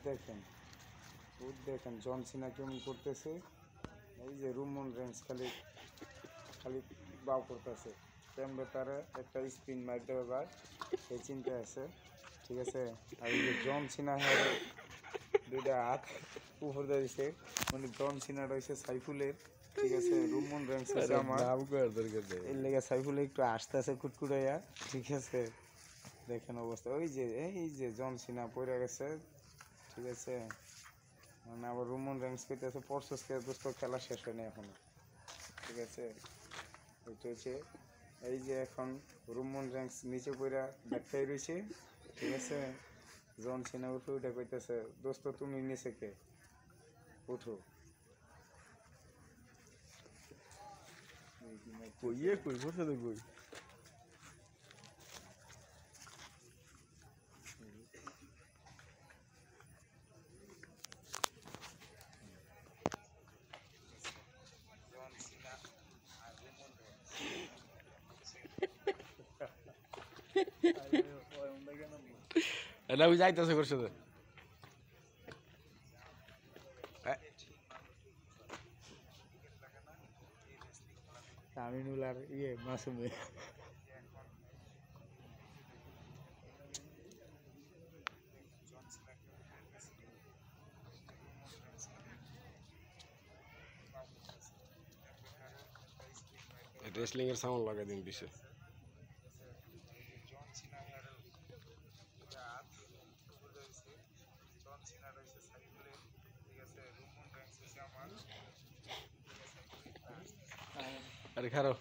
দেখেন দেখেন জন সিনা কেমন করতেছে। এই যে রোমান রেঞ্জ খালি খালি বাউ করতেছে, কেমবে তারা একটা স্পিন মার দেবে বার এই চিন্তা আছে। ঠিক আছে, আর এই যে জন সিনা হ্যাঁ দুইটা হাত উপর দিয়েছে, মানে জন সিনা রয়েছে সাইফুলের। ঠিক আছে, রোমান রেঞ্জ হচ্ছে আমার, এর লেগে সাইফুলে একটু আসতে আছে কুটকুটাইয়া। ঠিক আছে, দেখেন অবস্থা, ওই যে এই যে জন সিনা পড়ে গেছে। ঠিক আছে, মানে আবার রোমান রেঞ্জ করতেছে পরশোস দোস্ত, খেলা শেষ হয়নি এখনো। ঠিক আছে, এটা হচ্ছে এই যে এখন রোমান রেঞ্জ নিচে পড়া ব্যাখ্যায় রয়েছে। ঠিক আছে, জন সিনা উঠে উঠে কইতেছে দোস্ত তুমি নিচে কে, উঠো। কইয়ে কই বসে তো কই এটা আমি যাইতেছে করছে তো তামিনুল আর ইয়ে মাসুমে রেসলিং এর সাউন্ড লাগাই দিন পিছে। আরে খারাপ